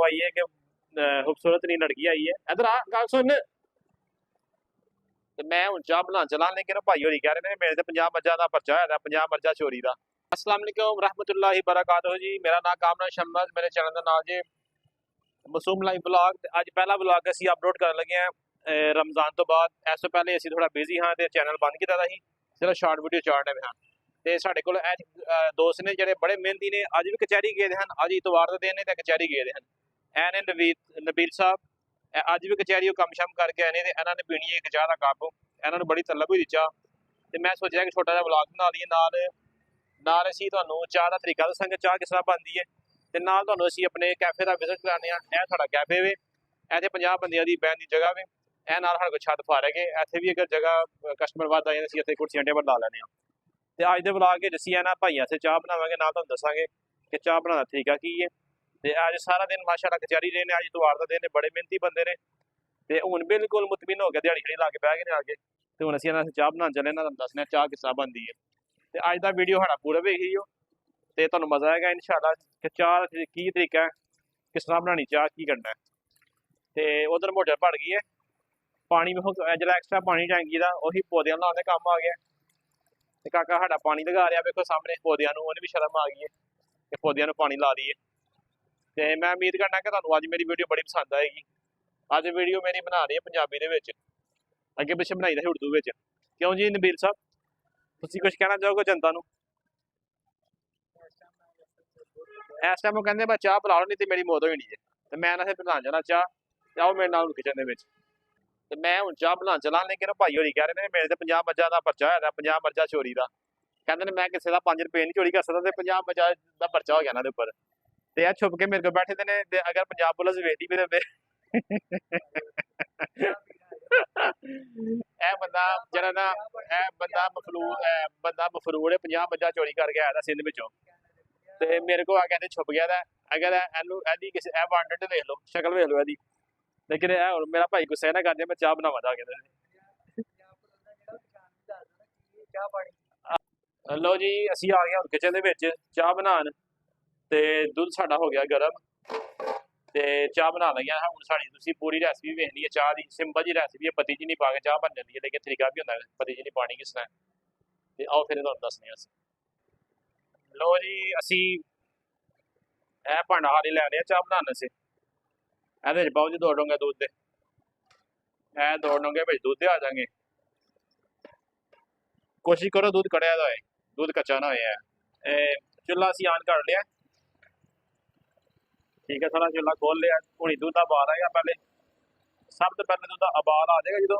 आई है कि खूबसूरत नी लड़की आई है। इधर आ गल सुन। ਤੇ ਮੈਂ ਹੁਣ ਚਾਹ ਬਣਾਉਣ ਚਲਾਂ, ਲੇਕਿन ਭਾਈ ਹੋਰੀ ਕਹਿ ਰਹੇ ਨੇ ਮੇਰੇ ਤੇ 50 ਮੱਝਾਂ ਦਾ ਪਰਚਾ ਹੋਇਆ, 50 ਮੱਝਾਂ ਚੋਰੀ ਦਾ। अस्सलाम वालेकुम रहमतुल्लाहि बरकातहू जी। मेरा नाम कामरान शम्मद, मेरे चैनल का नाम जी मासूम लाइव ब्लॉग। अज पहला ब्लॉग असीं अपलोड करन लगे हैं रमज़ान तो बाद। इस तो पहले असीं थोड़ा बिजी हाँ ते चैनल बंद कीता दा सी, सिर्फ शॉर्ट वीडियो चाढ़ने में हाँ। ते साडे कोल दोस्त ने जिहड़े बड़े मेहनती ने, अज भी कचहरी गए दे हन, अज इतवार दे दिन ने ते कचहरी गए दे हन। ऐ ने नबील साहब अज भी कचहरी कम शम करके आए ने, ते इन्हां ने पीनी है एक चाह दा कप। इन्हां नूं बड़ी तलब हुई चाह, ते मैं सोचा कि छोटा जिहा ब्लॉग बना लईए। नाल असीं तुहानूं चाह दा तरीका दस्सांगे, चाह किस तरह बनदी है, ते नाल तुहानूं असीं अपने कैफे दा विजिट कराने आ। यह साडा कैफे वे, इत्थे 50 बंदियां दी बैठण दी जगह वे। यह नाल साडे कोल छत फारग है, इत्थे भी अगर जगह कस्टमर वध आए असीं इत्थे कुर्सियां टेबल ला लैने आ। ते अज दे ब्लॉग च असीं इन्हां भाईआं से चाह बनावांगे, नाल तुहानूं दस्सांगे कि चाह बनाने दा तरीका की है। ते अज सारा दिन माशाअल्लाह कचहरी रहे ने, अज इतवार दा दिन है, बड़े मेहनती बंदे ने। ते हुण बिल्कुल मुतमिन हो गए, दिहाड़ी शड़ी ला के बैठ गए ने आके। ते हुण असीं इन्हां चाह बनाउण चले, इन्हां नूं दस्सने चाह किस तरह बनदी है। ते अज दा वीडियो साडा पूरा वेखिओ, ते तुहानूं मजा आएगा इंशाअल्लाह कि चाह की तरीका है, किस तरह बनानी चाह, की करना है। ते उधर मोटर भर गई है, पानी में जिहड़ा एक्स्ट्रा पानी टैंकी का उही पौधे लाने काम आ गया। ते काका साडा पानी लगा रहा, वेखो सामने पौधों नूं, उहनूं भी शर्म आ गई है कि पौधों नूं पानी ला दईए। ते मैं उम्मीद करना कि तुहानूं अज मेरी वीडियो बड़ी पसंद आएगी। अज वीडियो मेरी बना रही है पंजाबी दे विच, अगे पिछे बनाई दा उर्दू विच। क्यों जी नबील साहब, तुसीं कुछ कहना चाहोगे जनता नूं? इस टाइम वो कहते मैं चाह पिला लो, नहीं तो मेरी मौत हो जानी है। तो मैं इन्हां पिलाण जाना चाह, ते आओ मेरे नाल किचन दे विच। ते मैं हुण चाह बनाउण चलां, लेकिन भाई होरी कह रहे ने मेरे ते 50 मੱਝਾਂ ਦਾ परचा होया, 50 मੱਝਾਂ चोरी ਦਾ। कहते ने मैं किसी का 5 रुपए नहीं चोरी कर सकता, ते 50 मੱਝਾਂ ਦਾ परचा हो गया इन्हां दे उपर। ते ਇਹ छुप के मेरे को बैठे दे ने, ते अगर पंजाब पुलिस वेखदी भी ते ਇਹ ਬੰਦਾ ਜਿਹੜਾ ਨਾ, ਇਹ ਬੰਦਾ ਮਫਰੂਰ ਹੈ, 50 ਮੱਝਾਂ ਚੋਰੀ ਕਰਕੇ ਆਇਆ ਦਾ ਸਿੰਧ ਵਿੱਚੋਂ। ਤੇ ਮੇਰੇ ਕੋਲ ਆ ਕੇ ਛੁਪ ਗਿਆ ਦਾ। अगर ਇਹਨੂੰ ਇਹਦੀ ਕਿਸੇ ਇਹ ਵਾਂਟਡ ਦੇਖ ਲਓ, ਸ਼ਕਲ ਵੇਖ ਲਓ ਇਹਦੀ। ਲੇਕਿਨ ਇਹ ਹੁਣ ਮੇਰਾ ਭਾਈ ਗੁੱਸੇ ਨਾ ਕਰ ਜਾਏ, ਮੈਂ ਚਾਹ ਬਣਾਵਾਂ ਜਾ ਕੇ। ਲਓ ਜੀ, ਅਸੀਂ ਆ ਗਏ ਹੁਣ ਕਿਚਨ ਦੇ ਵਿੱਚ ਚਾਹ ਬਣਾਉਣ, ਤੇ ਦੁੱਧ ਸਾਡਾ ਹੋ ਗਿਆ ਗਰਮ, ਤੇ ਚਾਹ ਬਣਾ ਲਈਆਂ ਹੁਣ ਸਾਡੀ। ਤੁਸੀਂ ਪੂਰੀ ਰੈਸਪੀ ਵੇਖਣੀ ਹੈ ਚਾਹ ਦੀ, ਸਿੰਪਲ ਜੀ ਰੈਸਪੀ ਹੈ, ਪਤੀ ਜੀ ਨਹੀਂ ਪਾ ਕੇ ਚਾਹ ਬਣ ਜਾਂਦੀ ਹੈ, ਲੇਕਿਨ ਤਰੀਕਾ ਵੀ ਹੁੰਦਾ ਪਤੀ ਜੀ ਨਹੀਂ ਪਾਣੀ ਕਿਸ ਤਰ੍ਹਾਂ। ਤੇ ਆਓ ਫਿਰ ਤੁਹਾਨੂੰ ਦੱਸਦੇ ਹਾਂ ਅਸੀਂ। ਲਓ ਜੀ, ਅਸੀਂ ਇਹ ਭਾਂਡਾ ਹਾਰੀ ਲੈ ਲਿਆ ਚਾਹ ਬਣਾਉਣ ਵਾਸਤੇ। ਇਹਦੇ ਵਿੱਚ ਪਾਓ ਜੀ 2 ਡੋਂਗੇ ਦੁੱਧ ਦੇ, ਇਹ 2 ਡੋਂਗੇ ਵਿੱਚ ਦੁੱਧ ਦੇ ਆ ਜਾਣਗੇ। ਕੋਸ਼ਿਸ਼ ਕਰੋ ਦੁੱਧ ਕੜਿਆ ਦਾ ਹੋਏ, ਦੁੱਧ ਕੱਚਾ ਨਾ ਹੋਏ। ਚੁੱਲ੍ਹਾ ਅਸੀਂ ਆਨ ਕਰ ਲਿਆ, ठीक है। सारा चूल्हा खोल लिया, हूँ दुध का उबाल आएगा। पहले सब तो पहले दुध का उबाल आ जाएगा जो,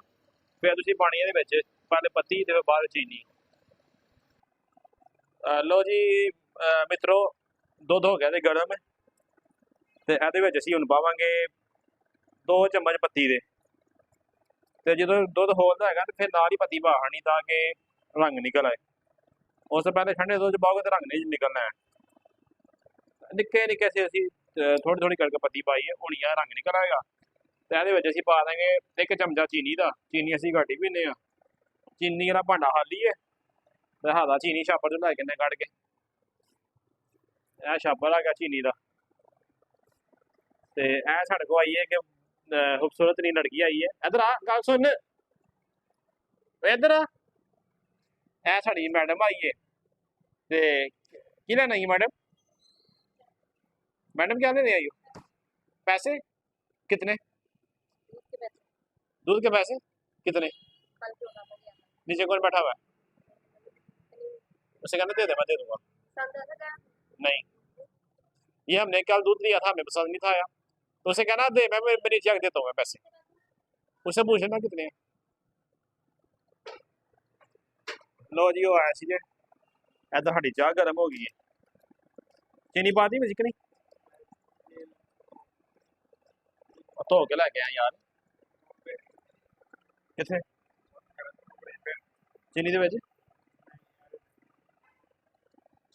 फिर तुम पानी ये पहले पत्ती तो बाद चीनी। लो जी मित्रों, दुध हो गया तो गर्म, तो ये असी हूँ पावे 2 चम्मच पत्ती दे। तो जो दुध होलदा है तो फिर नाल ही पत्ती पा खानी ताकि रंग निकल आए। उस पहले ठंडे दुध पाओगे तो रंग नहीं निकलना है। निक्के निक्के से असी थोड़ी थोड़ी करके पत्ती पाई है, हूँ यह रंग निकल आएगा। तो ये असी पा देंगे 1 चमचा चीनी का। चीनी असी घट ही पीने, चीनी वाला भांडा खाली है, दिखादा चीनी छापर चढ़ाए किन्ने कढ़ के। यह छापर आ गया चीनी का। तो यह साढ़े को आई है कि खूबसूरत नी लड़की आई है। इधर आ गल सुन, इधर आ साड़ी मैडम आई है। तो की लेना है मैडम? मैडम क्या लेने आई हो? पैसे कितने? दूध के पैसे कितने? नीचे कौन बैठा हुआ है? उसे कहना दे दे, मैं दे दूंगा। नहीं, ये हमने कल दूध लिया था, हमें पसंद नहीं था आया, तो उसे कहना दे, मैं नीचे आके देता हूँ मैं पैसे। उसे पूछना कितने। लो जी, वो आया सी जे इधर साड़ी चाह गर्म हो गई है। चीनी पा दी में नहीं, धो के लैके आया यार। किथे चीनी दे विच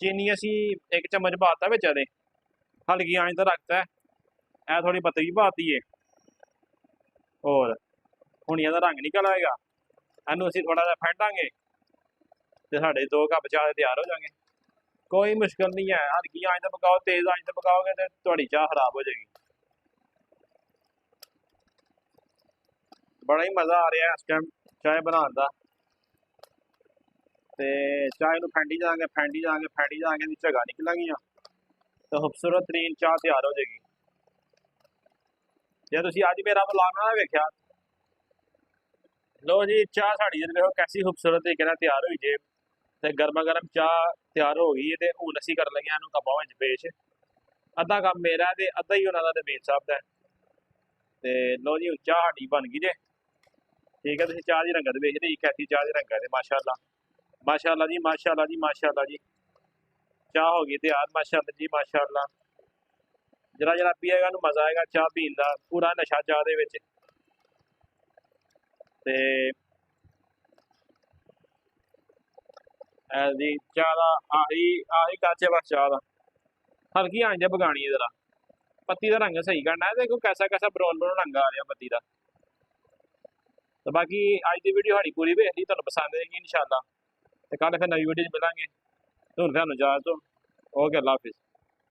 चीनी असी 1 चम्मच पाता बिच, हल्की आंच तो रखता है। ए थोड़ी पतली पाती है, और हुण इहदा रंग निकल आएगा। इहनूं असी थोड़ा जिहा फेंटांगे तो साढ़े 2 कप चाह तैयार हो जाएंगे। कोई मुश्किल नहीं है, हल्की आंच तो पकाओ, तेज़ आंच तो पकाओगे तो तुहाड़ी चाह खराब हो जाएगी। ਬੜਾ ਹੀ ਮਜ਼ਾ ਆ ਰਿਹਾ ਇਸ ਟਾਈਮ ਚਾਹ ਬਣਾਉਣ ਦਾ। ਤੇ ਚਾਹ ਨੂੰ ਫੈਂਡੀ ਜਾਵਾਂਗੇ ਦੀ ਝਗਾ ਨਿਕਲਾਂਗੀਆਂ ਤੇ ਖੂਬਸੂਰਤ ਤਰੀਨ ਚਾਹ ਤਿਆਰ ਹੋ ਜਾਏਗੀ। ਜੇ ਤੁਸੀਂ ਅੱਜ ਮੇਰਾ ਵਲੌਗ ਨਾ ਵੇਖਿਆ, ਲੋ ਜੀ ਚਾਹ ਸਾਡੀ ਦੇਖੋ ਕੈਸੀ ਖੂਬਸੂਰਤ ਤਰੀਕੇ ਨਾਲ ਤਿਆਰ ਹੋਈ ਜੇ ਤੇ ਗਰਮਾ ਗਰਮ ਚਾਹ ਤਿਆਰ ਹੋ ਗਈ ਤੇ ਹੁਣ ਅਸੀਂ ਕਰ ਲਈਆਂ ਇਹਨੂੰ ਕੱਪਾਂ ਵਿੱਚ ਪੇਸ਼। ਅੱਧਾ ਕੰਮ ਮੇਰਾ ਤੇ ਅੱਧਾ ਹੀ ਉਹਨਾਂ ਦਾ ਤੇ ਮੇਰ ਸਾਹਿਬ ਦਾ। ਤੇ ਲੋ ਜੀ ਚਾਹ ਸਾਡੀ ਬਣ ਗਈ ਜੇ। ਠੀਕ ਹੈ, ਤੁਸੀਂ ਚਾਹ ਦੀ ਰੰਗਤ ਵੇਖ ਲਈ ਕੈਸੀ ਚਾਹ ਦੀ ਰੰਗਤ ਹੈ, ਮਾਸ਼ਾਅੱਲਾ ਮਾਸ਼ਾਅੱਲਾ ਜੀ ਮਾਸ਼ਾਅੱਲਾ ਜੀ ਮਾਸ਼ਾਅੱਲਾ ਜੀ। ਚਾਹ ਹੋ ਗਈ ਤਿਆਰ, ਮਾਸ਼ਾਅੱਲਾ ਜੀ ਮਾਸ਼ਾਅੱਲਾ। ਜਿਹੜਾ ਜਿਹੜਾ ਪੀਏਗਾ ਉਹਨੂੰ ਮਜ਼ਾ ਆਏਗਾ ਚਾਹ ਪੀਣ ਦਾ, ਪੂਰਾ ਨਸ਼ਾ ਚਾਹ ਦੇ ਵਿੱਚ। ਤੇ ਜੀ ਚਾਹ ਦਾ ਆਹੀ ਕਾਚੇ ਬਸ ਚਾਹ ਦਾ ਹਲਕੀ ਆਂਦੇ ਬਗਾਣੀ ਜਰਾ ਪੱਤੀ ਦਾ ਰੰਗ ਸਹੀ ਕਰਨਾ ਹੈ। ਦੇਖੋ कैसा ਬਰਾਊਨ ਰੰਗ ਆ ਰਿਹਾ ਪੱਤੀ ਦਾ। ਤੇ ਬਾਕੀ ਅੱਜ ਦੀ ਵੀਡੀਓ ਸਾਡੀ ਪੂਰੀ ਵੇਖ ਲਈ, ਤੁਹਾਨੂੰ ਪਸੰਦ ਆਏਗੀ ਇਨਸ਼ਾਅੱਲਾ। ਤੇ ਕੱਲ ਫਿਰ ਨਵੀਂ ਵੀਡੀਓ 'ਚ ਮਿਲਾਂਗੇ। ਤੁਹਾਨੂੰ ਇਜਾਜ਼ਤ ਦਿਓ। ਓਕੇ, ਅੱਲਾ ਹਾਫਿਜ਼।